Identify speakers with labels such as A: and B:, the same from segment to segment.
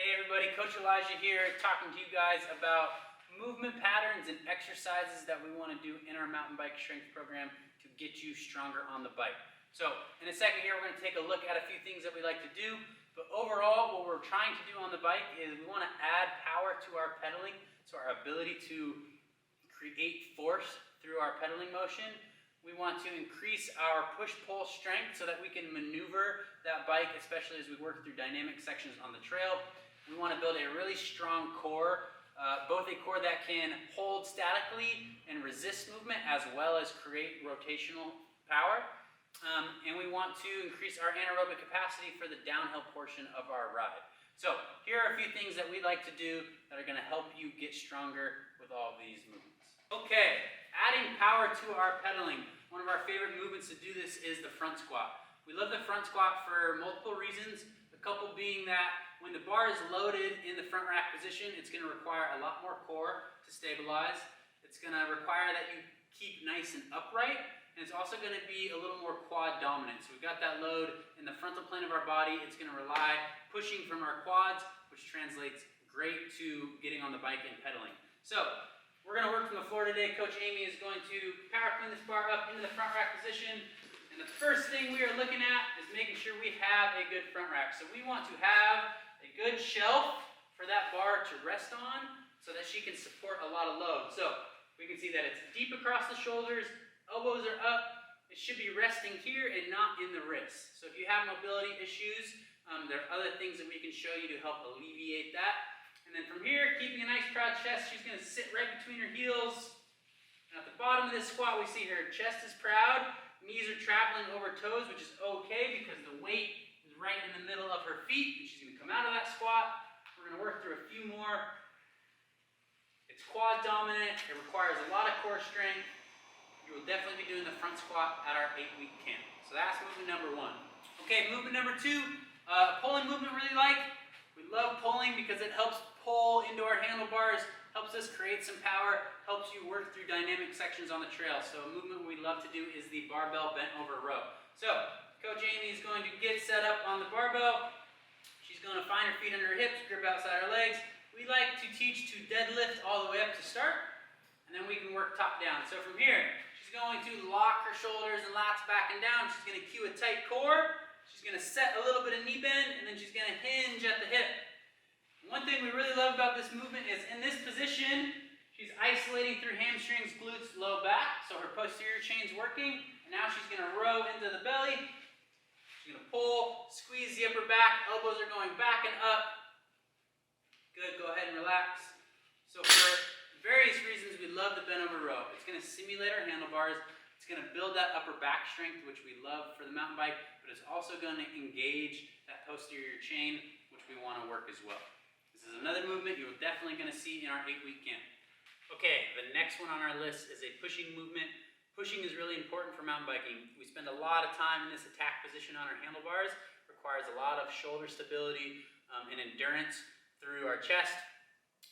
A: Hey everybody, Coach Elijah here, talking to you guys about movement patterns and exercises that we want to do in our mountain bike strength program to get you stronger on the bike. So in a second here, we're going to take a look at a few things that we like to do, but overall what we're trying to do on the bike is we want to add power to our pedaling, so our ability to create force through our pedaling motion. We want to increase our push-pull strength so that we can maneuver that bike, especially as we work through dynamic sections on the trail. We want to build a really strong core, both a core that can hold statically and resist movement, as well as create rotational power. And we want to increase our anaerobic capacity for the downhill portion of our ride. So here are a few things that we like to do that are going to help you get stronger with all of these movements. Okay, adding power to our pedaling. One of our favorite movements to do this is the front squat. We love the front squat for multiple reasons. A couple being that when the bar is loaded in the front rack position, it's going to require a lot more core to stabilize. It's going to require that you keep nice and upright, and it's also going to be a little more quad dominant. So we've got that load in the frontal plane of our body. It's going to rely pushing from our quads, which translates great to getting on the bike and pedaling. So we're going to work from the floor today. Coach Amy is going to power clean this bar up into the front rack position. And the first thing we are looking at is making sure we have a good front rack. So we want to have a good shelf for that bar to rest on so that she can support a lot of load. So we can see that it's deep across the shoulders, elbows are up. It should be resting here and not in the wrists. So if you have mobility issues, there are other things that we can show you to help alleviate that. And then from here, keeping a nice proud chest, she's going to sit right between her heels. And at the bottom of this squat, we see her chest is proud. Knees are traveling over toes, which is okay because the weight is right in the middle of her feet. And she's going to come out of that squat. We're going to work through a few more. It's quad dominant. It requires a lot of core strength. You will definitely be doing the front squat at our 8-week camp. So that's movement number 1. Okay, movement number 2, pulling movement really like. We love pulling because it helps pull into our handlebars, helps us create some power, helps you work through dynamic sections on the trail. So a movement we love to do is the barbell bent over row. So Coach Amy is going to get set up on the barbell. She's going to find her feet under her hips, grip outside her legs. We like to teach to deadlift all the way up to start, and then we can work top down. So from here, she's going to lock her shoulders and lats back and down. She's going to cue a tight core. She's going to set a little bit of knee bend, and then she's going to hinge at the hip. One thing we really love about this movement is in this position, she's isolating through hamstrings, glutes, low back, so her posterior chain's working. And now she's going to row into the belly. She's going to pull, squeeze the upper back, elbows are going back and up. Good, go ahead and relax. So for various reasons, we love the bent over row. It's going to simulate our handlebars. It's going to build that upper back strength, which we love for the mountain bike, but it's also going to engage that posterior chain, which we want to work as well. This is another movement you're definitely going to see in our 8-week camp. Okay, the next one on our list is a pushing movement. Pushing is really important for mountain biking. We spend a lot of time in this attack position on our handlebars. It requires a lot of shoulder stability and endurance through our chest.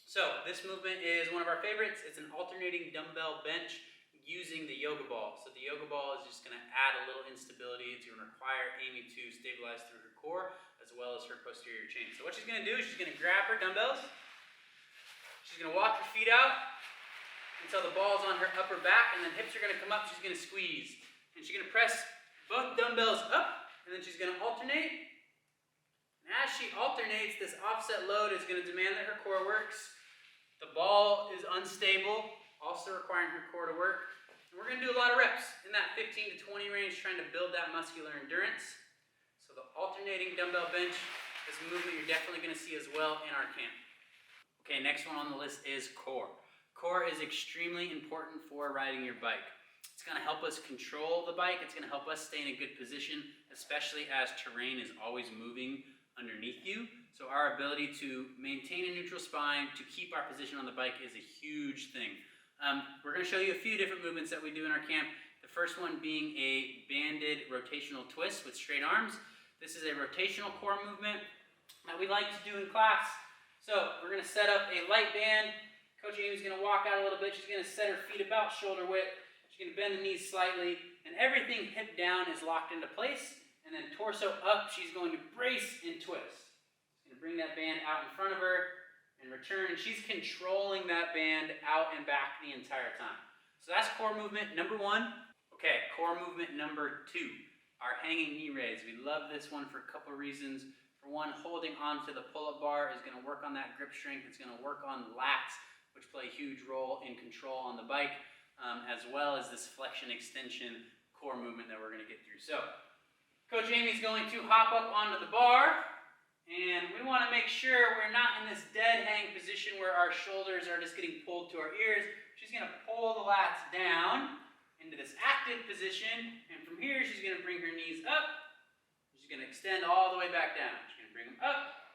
A: So this movement is one of our favorites. It's an alternating dumbbell bench using the yoga ball. So the yoga ball is just going to add a little instability. It's going to require Amy to stabilize through her core as well as her posterior chain. So what she's going to do is she's going to grab her dumbbells. She's going to walk her feet out until the ball's on her upper back, and then hips are going to come up. She's going to squeeze. And she's going to press both dumbbells up, and then she's going to alternate. And as she alternates, this offset load is going to demand that her core works. The ball is unstable, also requiring her core to work. And we're going to do a lot of reps in that 15 to 20 range, trying to build that muscular endurance. So the alternating dumbbell bench is a movement you're definitely going to see as well in our camp. Okay, next one on the list is core. Core is extremely important for riding your bike. It's going to help us control the bike. It's going to help us stay in a good position, especially as terrain is always moving underneath you. So our ability to maintain a neutral spine, to keep our position on the bike is a huge thing. We're going to show you a few different movements that we do in our camp. The first one being a banded rotational twist with straight arms. This is a rotational core movement that we like to do in class. So we're going to set up a light band. Coach Amy's going to walk out a little bit. She's going to set her feet about shoulder width. She's going to bend the knees slightly, and everything hip down is locked into place. And then torso up, she's going to brace and twist. She's going to gonna bring that band out in front of her and return, and she's controlling that band out and back the entire time. So that's core movement number 1. Okay, core movement number 2, our hanging knee raise. We love this one for a couple of reasons. For one, holding onto the pull-up bar is gonna work on that grip strength. It's gonna work on the lats, which play a huge role in control on the bike, as well as this flexion extension core movement that we're gonna get through. So, Coach Amy's going to hop up onto the bar, and we wanna make sure we're not in this dead hang position where our shoulders are just getting pulled to our ears. She's gonna pull the lats down into this active position, and from here she's going to bring her knees up. She's going to extend all the way back down. She's going to bring them up,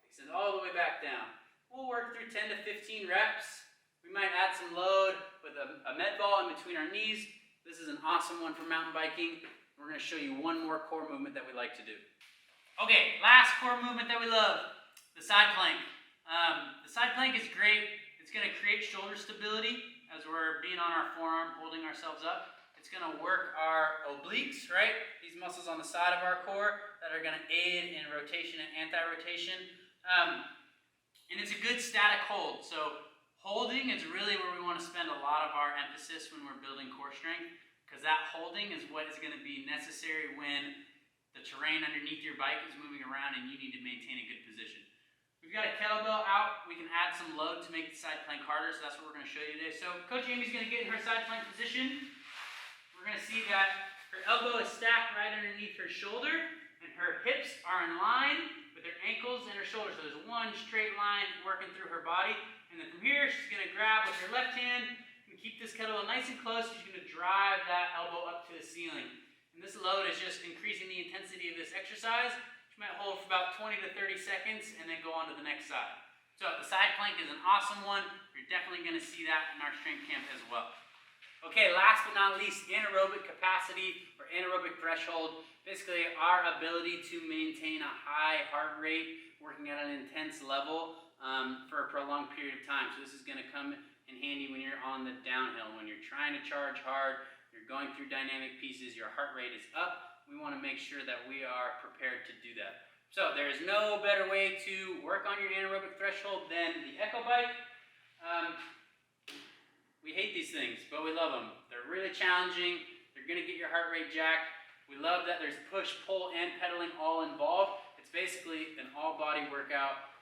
A: extend all the way back down. We'll work through 10 to 15 reps. We might add some load with a med ball in between our knees. This is an awesome one for mountain biking. We're going to show you one more core movement that we like to do. Okay, last core movement that we love, the side plank. The side plank is great. It's going to create shoulder stability as we're being on our forearm, holding ourselves up. It's going to work our obliques, right? These muscles on the side of our core that are going to aid in rotation and anti-rotation. And it's a good static hold. So holding is really where we want to spend a lot of our emphasis when we're building core strength, because that holding is what is going to be necessary when the terrain underneath your bike is moving around and you need to maintain a good position. We've got a kettlebell out. We can add some load to make the side plank harder, so that's what we're going to show you today. So Coach Amy's going to get in her side plank position. We're going to see that her elbow is stacked right underneath her shoulder, and her hips are in line with her ankles and her shoulders. So there's one straight line working through her body. And then from here, she's going to grab with her left hand and keep this kettlebell nice and close. She's going to drive that elbow up to the ceiling. And this load is just increasing the intensity of this exercise. Might hold for about 20 to 30 seconds and then go on to the next side. So the side plank is an awesome one. You're definitely going to see that in our strength camp as well. Okay, last but not least, anaerobic capacity or anaerobic threshold. Basically our ability to maintain a high heart rate working at an intense level for a prolonged period of time. So this is going to come in handy when you're on the downhill, when you're trying to charge hard, you're going through dynamic pieces, your heart rate is up. We want to make sure that we are prepared to do that. So there is no better way to work on your anaerobic threshold than the Echo Bike. We hate these things, but we love them. They're really challenging. They're going to get your heart rate jacked. We love that there's push, pull, and pedaling all involved. It's basically an all-body workout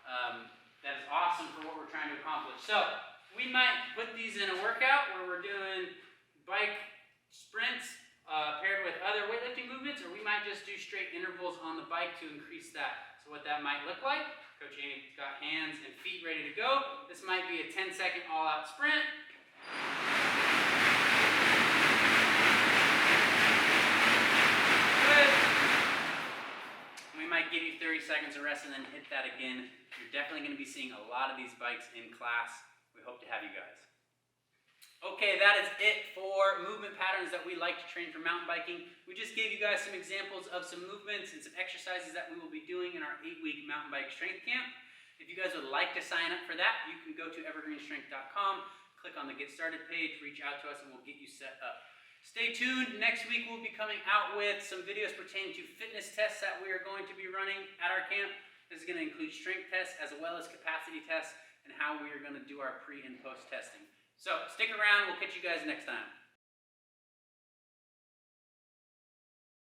A: that is awesome for what we're trying to accomplish. So we might put these in a workout where we're doing bike sprints paired with other weightlifting movements, or we might just do straight intervals on the bike to increase that. So what that might look like, Coach Amy's got hands and feet ready to go. This might be a 10-second all-out sprint. Good. We might give you 30 seconds of rest and then hit that again. You're definitely going to be seeing a lot of these bikes in class. We hope to have you guys. Okay, that is it for movement patterns that we like to train for mountain biking. We just gave you guys some examples of some movements and some exercises that we will be doing in our 8-week mountain bike strength camp. If you guys would like to sign up for that, you can go to evergreenstrength.com, click on the Get Started page, reach out to us, and we'll get you set up. Stay tuned. Next week we'll be coming out with some videos pertaining to fitness tests that we are going to be running at our camp. This is going to include strength tests as well as capacity tests and how we are going to do our pre and post testing. So stick around, we'll catch you guys next time.